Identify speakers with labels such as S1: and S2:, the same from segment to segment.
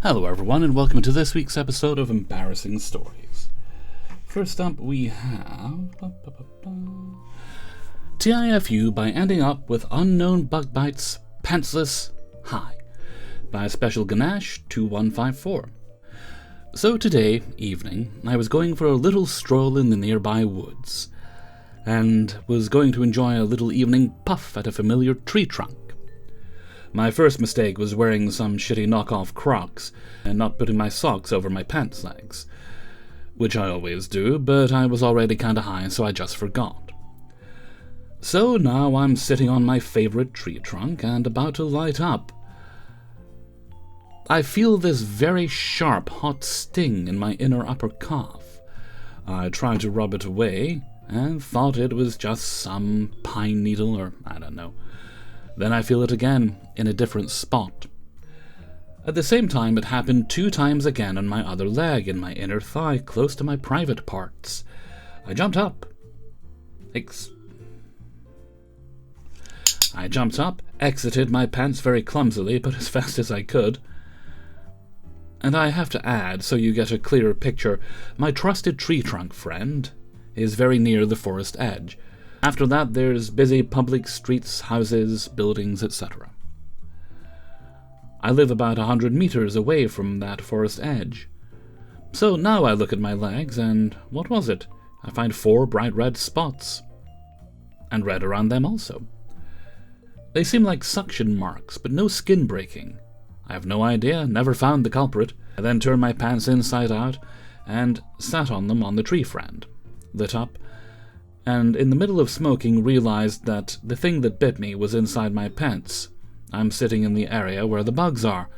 S1: Hello everyone, and welcome to this week's episode of Embarrassing Stories. First up we have TIFU by ending up with unknown bug bites, pantsless, high, by Special Ganache 2154. So today, evening, I was going for a little stroll in the nearby woods, and was going to enjoy a little evening puff at a familiar tree trunk. My first mistake was wearing some shitty knockoff Crocs and not putting my socks over my pants legs, which I always do, but I was already kinda high, so I just forgot. So now I'm sitting on my favorite tree trunk and about to light up. I feel this very sharp, hot sting in my inner upper calf. I tried to rub it away and thought it was just some pine needle or I don't know. Then I feel it again, in a different spot. At the same time, it happened 2 times again on my other leg, in my inner thigh, close to my private parts. I jumped up. Exited my pants very clumsily, but as fast as I could. And I have to add, so you get a clearer picture, my trusted tree trunk friend is very near the forest edge. After that, there's busy public streets, houses, buildings, etc. I live about 100 meters away from that forest edge. So now I look at my legs, and what was it? I find 4 bright red spots. And red around them also. They seem like suction marks, but no skin breaking. I have no idea, never found the culprit. I then turned my pants inside out, and sat on them on the tree friend. Lit up, and in the middle of smoking realized that the thing that bit me was inside my pants. I'm sitting in the area where the bugs are.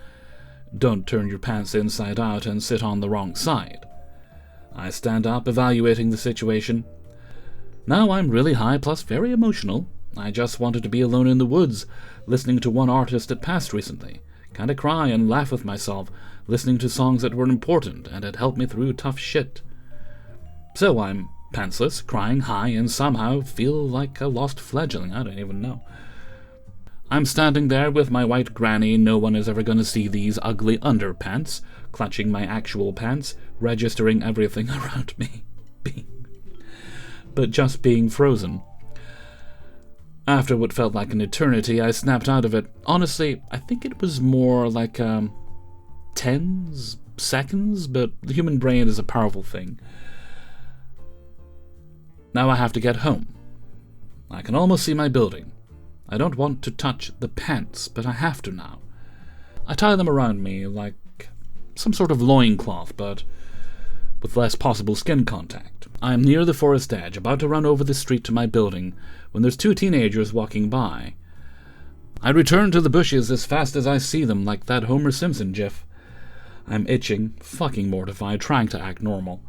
S1: Don't turn your pants inside out and sit on the wrong side. I stand up, evaluating the situation. Now I'm really high plus very emotional. I just wanted to be alone in the woods, listening to one artist that passed recently. Kinda cry and laugh with myself, listening to songs that were important and had helped me through tough shit. So I'm pantsless, crying high, and somehow feel like a lost fledgling. I don't even know. I'm standing there with my white granny, no one is ever going to see these ugly underpants, clutching my actual pants, registering everything around me. But just being frozen. After what felt like an eternity, I snapped out of it. Honestly, I think it was more like tens, seconds, but the human brain is a powerful thing. Now I have to get home. I can almost see my building. I don't want to touch the pants, but I have to now. I tie them around me like some sort of loincloth, but with less possible skin contact. I am near the forest edge, about to run over the street to my building, when there's 2 teenagers walking by. I return to the bushes as fast as I see them, like that Homer Simpson gif. I'm itching, fucking mortified, trying to act normal.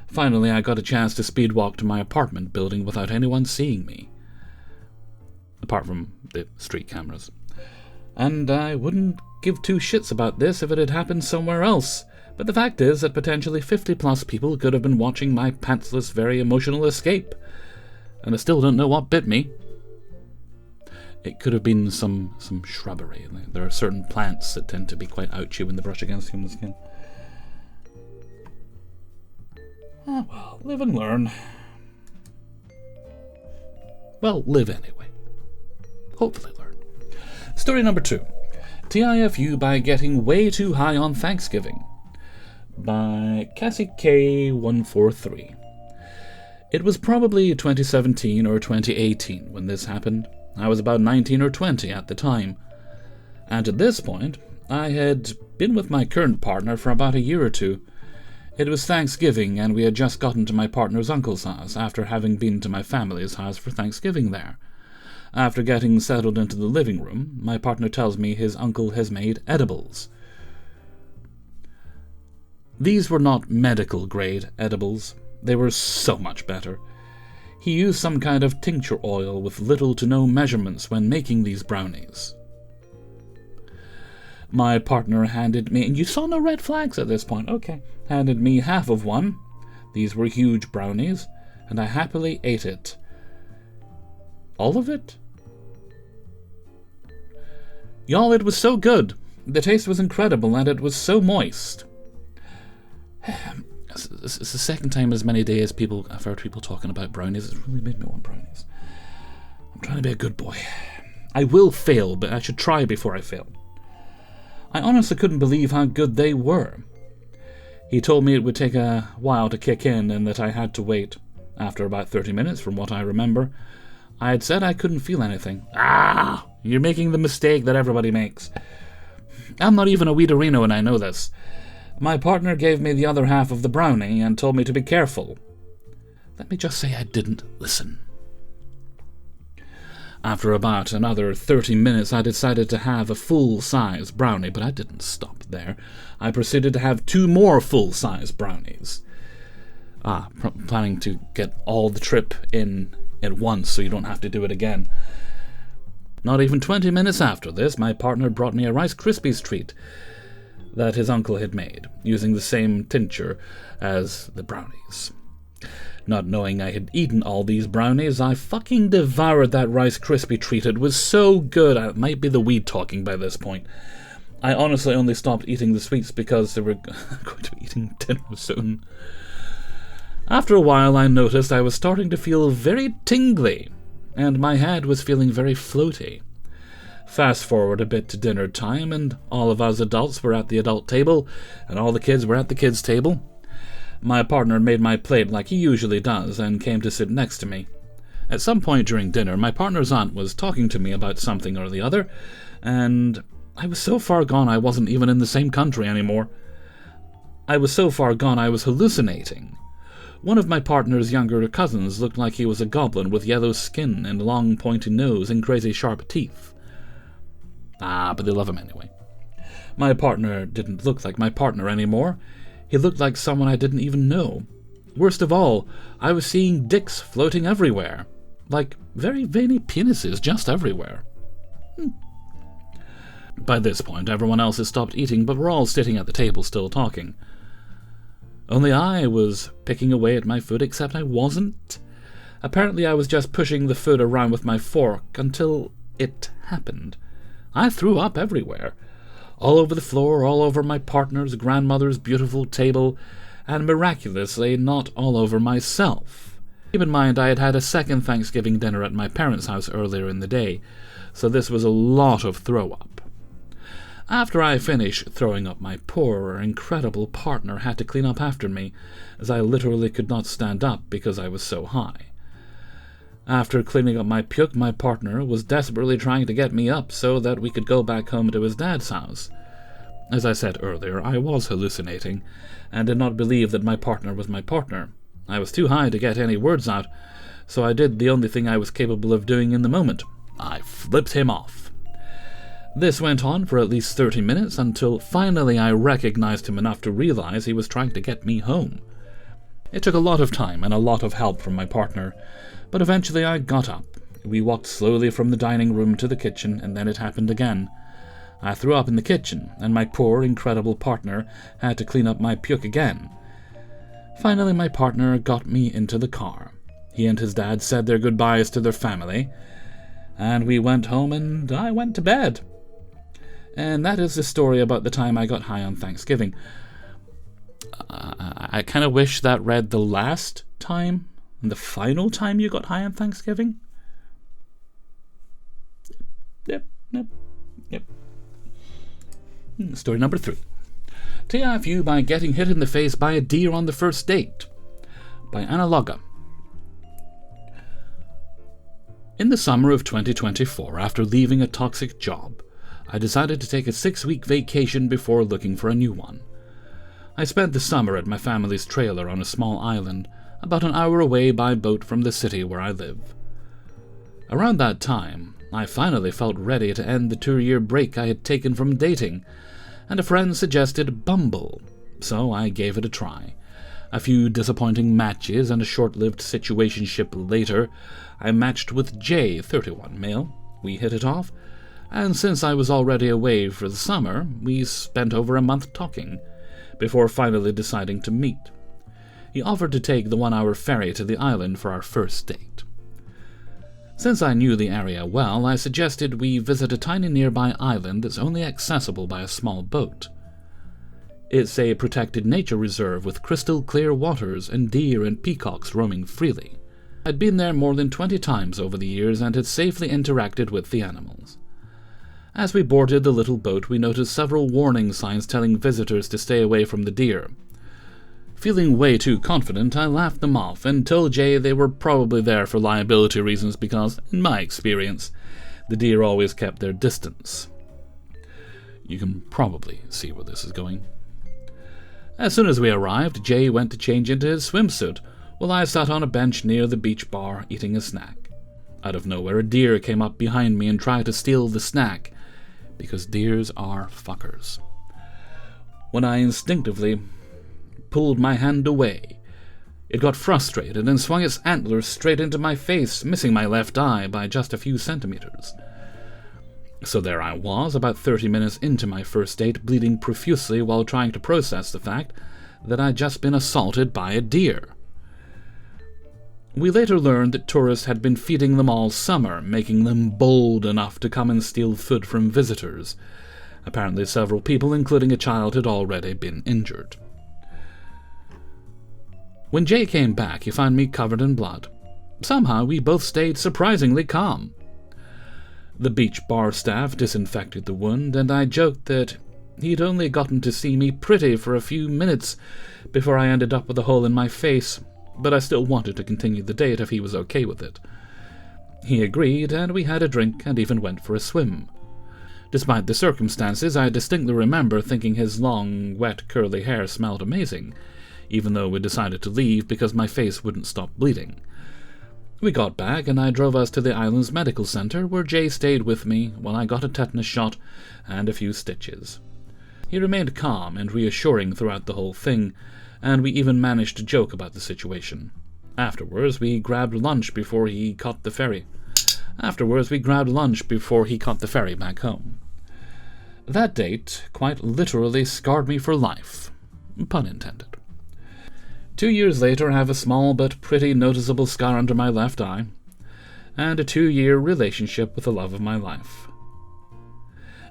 S1: Finally, I got a chance to speed walk to my apartment building without anyone seeing me. Apart from the street cameras. And I wouldn't give 2 shits about this if it had happened somewhere else. But the fact is that potentially 50+ people could have been watching my pantsless, very emotional escape. And I still don't know what bit me. It could have been some shrubbery. There are certain plants that tend to be quite ouchy when they brush against human skin. Ah, well, live and learn. Well, live anyway. Hopefully learn. Story number 2. TIFU by getting way too high on Thanksgiving. By Cassie K143. It was probably 2017 or 2018 when this happened. I was about 19 or 20 at the time. And at this point, I had been with my current partner for about a year or 2. It was Thanksgiving, and we had just gotten to my partner's uncle's house after having been to my family's house for Thanksgiving there. After getting settled into the living room, my partner tells me his uncle has made edibles. These were not medical-grade edibles. They were so much better. He used some kind of tincture oil with little to no measurements when making these brownies. My partner handed me, and you saw no red flags at this point, okay, handed me half of one. These were huge brownies, and I happily ate it. All of it? Y'all, it was so good. The taste was incredible, and it was so moist. It's the second time in as many days I've heard people talking about brownies. It's really made me want brownies. I'm trying to be a good boy. I will fail, but I should try before I fail. I honestly couldn't believe how good they were. He told me it would take a while to kick in and that I had to wait. After about 30 minutes, from what I remember, I had said I couldn't feel anything. You're making the mistake that everybody makes. I'm not even a Weederino and I know this. My partner gave me the other half of the brownie and told me to be careful. Let me just say I didn't listen. After about another 30 minutes, I decided to have a full-size brownie, but I didn't stop there. I proceeded to have 2 more full-size brownies. Planning to get all the trip in at once so you don't have to do it again. Not even 20 minutes after this, my partner brought me a Rice Krispies treat that his uncle had made, using the same tincture as the brownies. Not knowing I had eaten all these brownies, I fucking devoured that Rice Krispie treat. It was so good. It might be the weed talking by this point. I honestly only stopped eating the sweets because they were going to be eating dinner soon. After a while, I noticed I was starting to feel very tingly, and my head was feeling very floaty. Fast forward a bit to dinner time, and all of us adults were at the adult table, and all the kids were at the kids' table. My partner made my plate like he usually does, and came to sit next to me. At some point during dinner, my partner's aunt was talking to me about something or the other, and I was so far gone I wasn't even in the same country anymore. I was so far gone I was hallucinating. One of my partner's younger cousins looked like he was a goblin with yellow skin and long pointy nose and crazy sharp teeth. But they love him anyway. My partner didn't look like my partner anymore. He looked like someone I didn't even know. Worst of all, I was seeing dicks floating everywhere. Like very veiny penises just everywhere. By this point, everyone else had stopped eating, but we're all sitting at the table still talking. Only I was picking away at my food, except I wasn't. Apparently I was just pushing the food around with my fork until it happened. I threw up everywhere. All over the floor, all over my partner's grandmother's beautiful table, and miraculously not all over myself. Keep in mind I had had a second Thanksgiving dinner at my parents' house earlier in the day, so this was a lot of throw-up. After I finished throwing up, my poor, incredible partner had to clean up after me, as I literally could not stand up because I was so high. After cleaning up my puke, my partner was desperately trying to get me up so that we could go back home to his dad's house. As I said earlier, I was hallucinating, and did not believe that my partner was my partner. I was too high to get any words out, so I did the only thing I was capable of doing in the moment. I flipped him off. This went on for at least 30 minutes, until finally I recognized him enough to realize he was trying to get me home. It took a lot of time and a lot of help from my partner, but eventually I got up. We walked slowly from the dining room to the kitchen, and then it happened again. I threw up in the kitchen, and my poor, incredible partner had to clean up my puke again. Finally, my partner got me into the car. He and his dad said their goodbyes to their family, and we went home and I went to bed. And that is the story about the time I got high on Thanksgiving. I kind of wish that read the last time, and the final time you got high on Thanksgiving. Yep. Story number 3. Tee off you by getting hit in the face by a deer on the first date. By Anna Logga. In the summer of 2024, after leaving a toxic job, I decided to take a 6-week vacation before looking for a new one. I spent the summer at my family's trailer on a small island, about an hour away by boat from the city where I live. Around that time, I finally felt ready to end the 2-year break I had taken from dating, and a friend suggested Bumble, so I gave it a try. A few disappointing matches and a short-lived situationship later, I matched with Jay, 31, male. We hit it off, and since I was already away for the summer, we spent over a month talking, before finally deciding to meet. He offered to take the 1-hour ferry to the island for our first date. Since I knew the area well, I suggested we visit a tiny nearby island that's only accessible by a small boat. It's a protected nature reserve with crystal clear waters and deer and peacocks roaming freely. I'd been there more than 20 times over the years and had safely interacted with the animals. As we boarded the little boat, we noticed several warning signs telling visitors to stay away from the deer. Feeling way too confident, I laughed them off and told Jay they were probably there for liability reasons because, in my experience, the deer always kept their distance. You can probably see where this is going. As soon as we arrived, Jay went to change into his swimsuit, while I sat on a bench near the beach bar eating a snack. Out of nowhere, a deer came up behind me and tried to steal the snack, because deers are fuckers. When I instinctively pulled my hand away, it got frustrated and swung its antlers straight into my face, missing my left eye by just a few centimeters. So there I was, about 30 minutes into my first date, bleeding profusely while trying to process the fact that I'd just been assaulted by a deer. We later learned that tourists had been feeding them all summer, making them bold enough to come and steal food from visitors. Apparently several people, including a child, had already been injured. When Jay came back, he found me covered in blood. Somehow we both stayed surprisingly calm. The beach bar staff disinfected the wound, and I joked that he'd only gotten to see me pretty for a few minutes before I ended up with a hole in my face, but I still wanted to continue the date if he was okay with it. He agreed, and we had a drink and even went for a swim. Despite the circumstances, I distinctly remember thinking his long, wet, curly hair smelled amazing, even though we decided to leave because my face wouldn't stop bleeding. We got back, and I drove us to the island's medical center, where Jay stayed with me while I got a tetanus shot and a few stitches. He remained calm and reassuring throughout the whole thing, and we even managed to joke about the situation. Afterwards, we grabbed lunch before he caught the ferry back home. That date quite literally scarred me for life. Pun intended. 2 years later, I have a small but pretty noticeable scar under my left eye, and a 2-year relationship with the love of my life.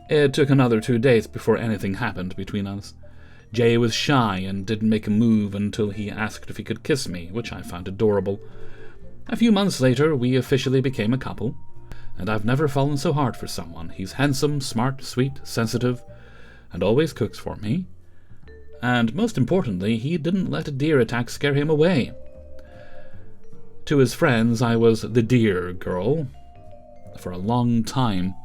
S1: It took another 2 days before anything happened between us. Jay was shy and didn't make a move until he asked if he could kiss me, which I found adorable. A few months later, we officially became a couple, and I've never fallen so hard for someone. He's handsome, smart, sweet, sensitive, and always cooks for me. And most importantly, he didn't let a deer attack scare him away. To his friends, I was the deer girl for a long time,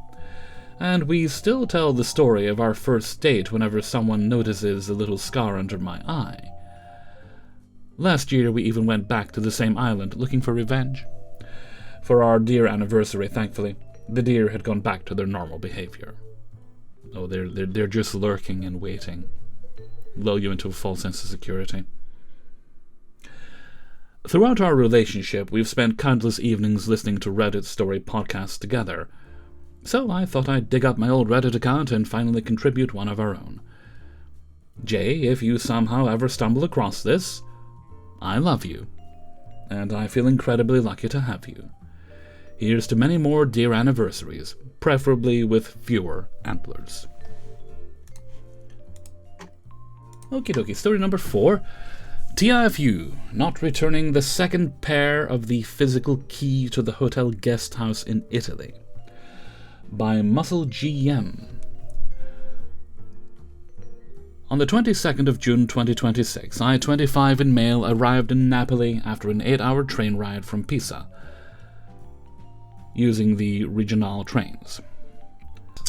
S1: and we still tell the story of our first date whenever someone notices a little scar under my eye. Last year, we even went back to the same island looking for revenge. For our deer anniversary, thankfully, the deer had gone back to their normal behavior. Oh, they're just lurking and waiting. Lull you into a false sense of security. Throughout our relationship, we've spent countless evenings listening to Reddit story podcasts together, so I thought I'd dig up my old Reddit account and finally contribute one of our own. Jay, if you somehow ever stumble across this, I love you, and I feel incredibly lucky to have you. Here's to many more deer anniversaries, preferably with fewer antlers. Okie dokie, story number 4. TIFU, not returning the second pair of the physical key to the hotel guest house in Italy. By Muscle GM. On the 22nd of June 2026, I-25 in male arrived in Napoli after an 8-hour train ride from Pisa, using the regional trains,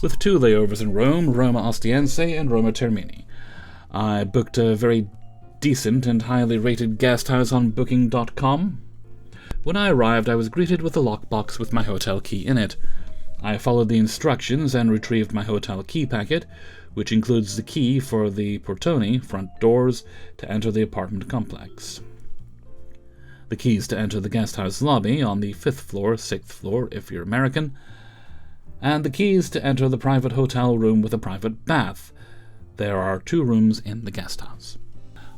S1: with 2 layovers in Rome, Roma Ostiense and Roma Termini. I booked a very decent and highly rated guest house on Booking.com. When I arrived, I was greeted with a lockbox with my hotel key in it. I followed the instructions and retrieved my hotel key packet, which includes the key for the portoni, front doors, to enter the apartment complex, the keys to enter the guest house lobby on the 5th floor, 6th floor if you're American, and the keys to enter the private hotel room with a private bath. There are 2 rooms in the guest house.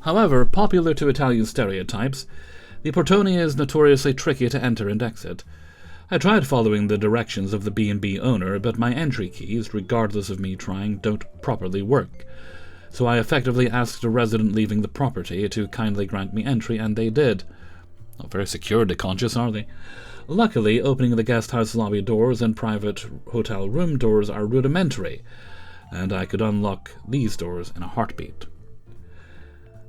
S1: However, popular to Italian stereotypes, the portoni is notoriously tricky to enter and exit. I tried following the directions of the B&B owner, but my entry keys, regardless of me trying, don't properly work. So I effectively asked a resident leaving the property to kindly grant me entry, and they did. Not very security conscious, are they? Luckily, opening the guest house lobby doors and private hotel room doors are rudimentary, and I could unlock these doors in a heartbeat.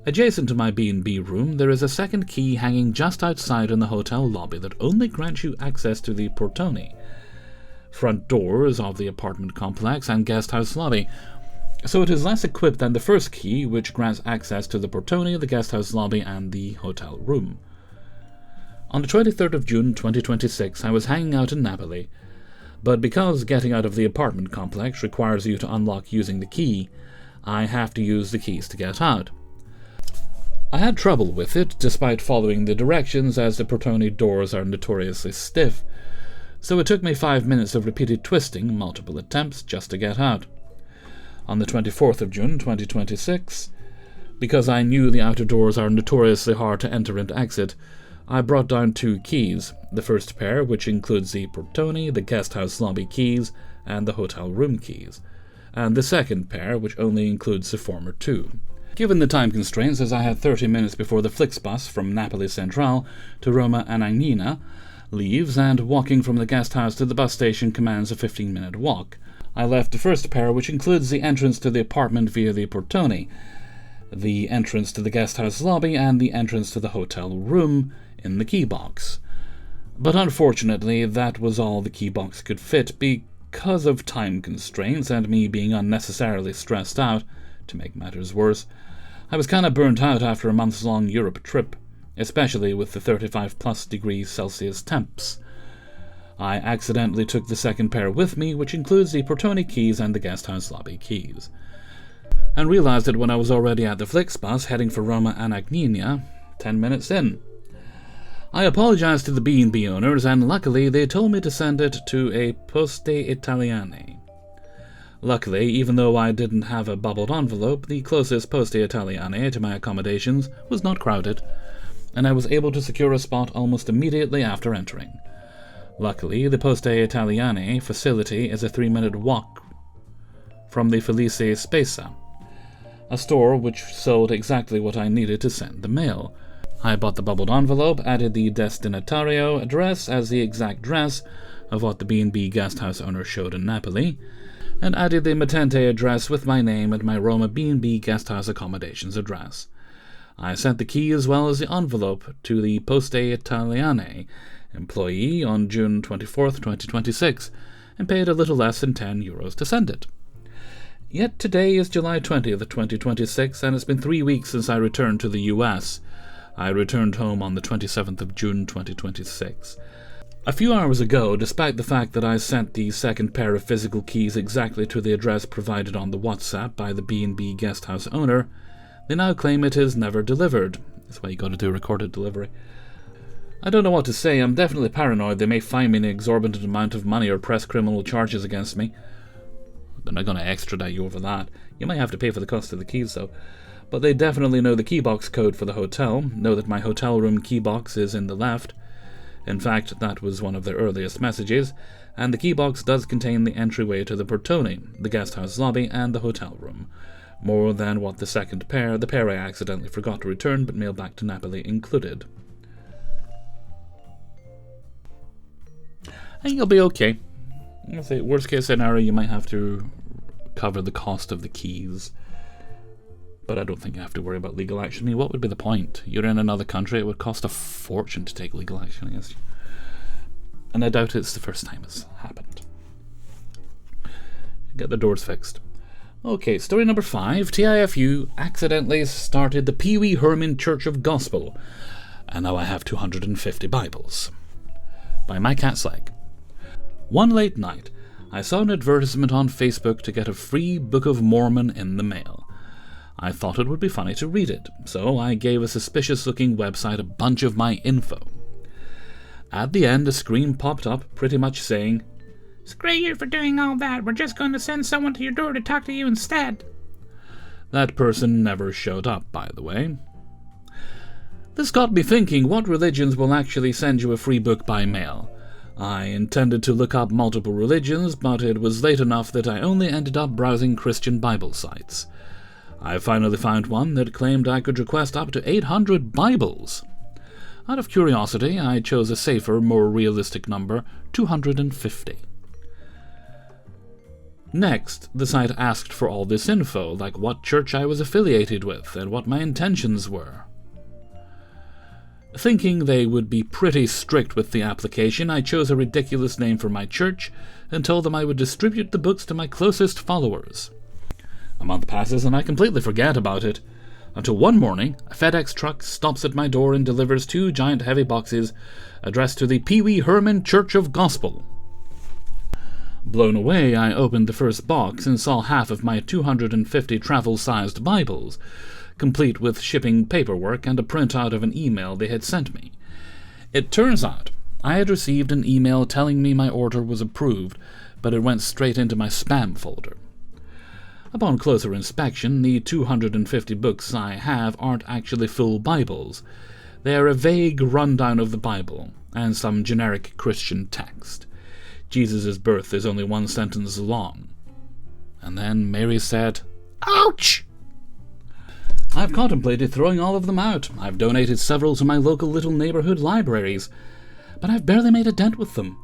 S1: Adjacent to my B&B room, there is a second key hanging just outside in the hotel lobby that only grants you access to the portone, front doors of the apartment complex and guest house lobby, so it is less equipped than the first key, which grants access to the portone, the guest house lobby, and the hotel room. On the 23rd of June 2026, I was hanging out in Napoli, but because getting out of the apartment complex requires you to unlock using the key, I have to use the keys to get out. I had trouble with it, despite following the directions, as the portone doors are notoriously stiff, so it took me 5 minutes of repeated twisting, multiple attempts, just to get out. On the 24th of June 2026, because I knew the outer doors are notoriously hard to enter and exit, I brought down 2 keys, the first pair, which includes the portone, the guest house lobby keys, and the hotel room keys, and the second pair, which only includes the former 2. Given the time constraints, as I had 30 minutes before the Flixbus from Napoli Centrale to Roma Anagnina leaves, and walking from the guest house to the bus station commands a 15-minute walk, I left the first pair, which includes the entrance to the apartment via the portone, the entrance to the guest house lobby, and the entrance to the hotel room in the key box. But unfortunately, that was all the key box could fit because of time constraints and me being unnecessarily stressed out. To make matters worse, I was kinda burnt out after a months-long Europe trip, especially with the 35+ degrees Celsius temps. I accidentally took the second pair with me, which includes the portone keys and the guest house lobby keys, and realized it when I was already at the Flixbus heading for Roma Anagnina, 10 minutes in. I apologized to the B&B owners, and luckily they told me to send it to a Poste Italiane. Luckily, even though I didn't have a bubbled envelope, the closest Poste Italiane to my accommodations was not crowded, and I was able to secure a spot almost immediately after entering. Luckily, the Poste Italiane facility is a 3-minute walk from the Felice Spesa, a store which sold exactly what I needed to send the mail. I bought the bubbled envelope, added the destinatario address as the exact address of what the B&B guest house owner showed in Napoli, and added the Matente address with my name and my Roma B&B guesthouse accommodations address. I sent the key as well as the envelope to the Poste Italiane employee on June 24th, 2026, and paid a little less than €10 to send it. Yet today is July 20th, 2026, and it's been 3 weeks since I returned to the US. I returned home on the 27th of June, 2026. A few hours ago, despite the fact that I sent the second pair of physical keys exactly to the address provided on the WhatsApp by the B&B guesthouse owner, they now claim it is never delivered. That's why you gotta do recorded delivery. I don't know what to say. I'm definitely paranoid they may fine me an exorbitant amount of money or press criminal charges against me. They're not gonna extradite you over that. You might have to pay for the cost of the keys, though. But they definitely know the keybox code for the hotel, know that my hotel room keybox is in the left. In fact, that was one of their earliest messages, and the keybox does contain the entryway to the portone, the guesthouse lobby, and the hotel room. More than what the second pair, the pair I accidentally forgot to return but mailed back to Napoli, included. And you'll be okay. I'll say, worst case scenario, you might have to cover the cost of the keys. But I don't think you have to worry about legal action. I mean, what would be the point? You're in another country, it would cost a fortune to take legal action against you. And I doubt it's the first time it's happened. Get the doors fixed. Okay, story number 5. TIFU accidentally started the Pee Wee Herman Church of Gospel, and now I have 250 Bibles. By My Cat's Leg. One late night, I saw an advertisement on Facebook to get a free Book of Mormon in the mail. I thought it would be funny to read it, so I gave a suspicious-looking website a bunch of my info. At the end, a screen popped up, pretty much saying, "Screw you for doing all that. We're just going to send someone to your door to talk to you instead." That person never showed up, by the way. This got me thinking, what religions will actually send you a free book by mail? I intended to look up multiple religions, but it was late enough that I only ended up browsing Christian Bible sites. I finally found one that claimed I could request up to 800 Bibles. Out of curiosity, I chose a safer, more realistic number, 250. Next, the site asked for all this info, like what church I was affiliated with and what my intentions were. Thinking they would be pretty strict with the application, I chose a ridiculous name for my church and told them I would distribute the books to my closest followers. A month passes and I completely forget about it, until one morning a FedEx truck stops at my door and delivers 2 giant heavy boxes addressed to the Pee Wee Herman Church of Gospel. Blown away, I opened the first box and saw half of my 250 travel-sized Bibles, complete with shipping paperwork and a printout of an email they had sent me. It turns out I had received an email telling me my order was approved, but it went straight into my spam folder. Upon closer inspection, the 250 books I have aren't actually full Bibles. They are a vague rundown of the Bible, and some generic Christian text. Jesus' birth is only 1 sentence long. And then Mary said, "Ouch!" I've contemplated throwing all of them out. I've donated several to my local little neighborhood libraries, but I've barely made a dent with them.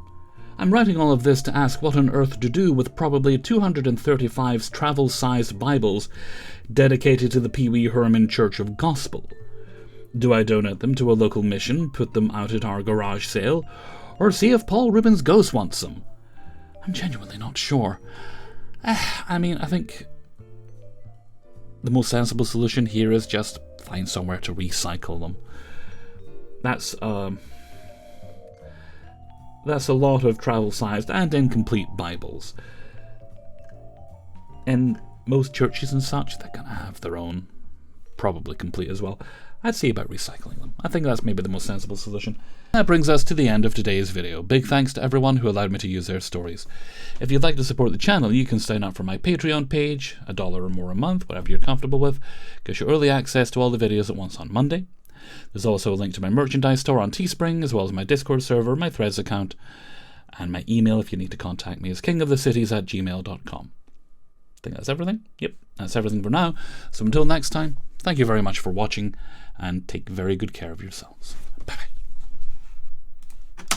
S1: I'm writing all of this to ask what on earth to do with probably 235 travel-sized Bibles dedicated to the Pee Wee Herman Church of Gospel. Do I donate them to a local mission, put them out at our garage sale, or see if Paul Rubens' ghost wants them? I'm genuinely not sure. I think the most sensible solution here is just find somewhere to recycle them. That's a lot of travel-sized and incomplete Bibles. And most churches and such, they're going to have their own, probably complete as well. I'd see about recycling them. I think that's maybe the most sensible solution. That brings us to the end of today's video. Big thanks to everyone who allowed me to use their stories. If you'd like to support the channel, you can sign up for my Patreon page, $1 or more a month, whatever you're comfortable with. Gives you early access to all the videos at once on Monday. There's also a link to my merchandise store on Teespring, as well as my Discord server, my Threads account, and my email if you need to contact me is kingofthecities@gmail.com. I think that's everything. Yep, that's everything for now. So until next time, thank you very much for watching, and take very good care of yourselves. Bye-bye.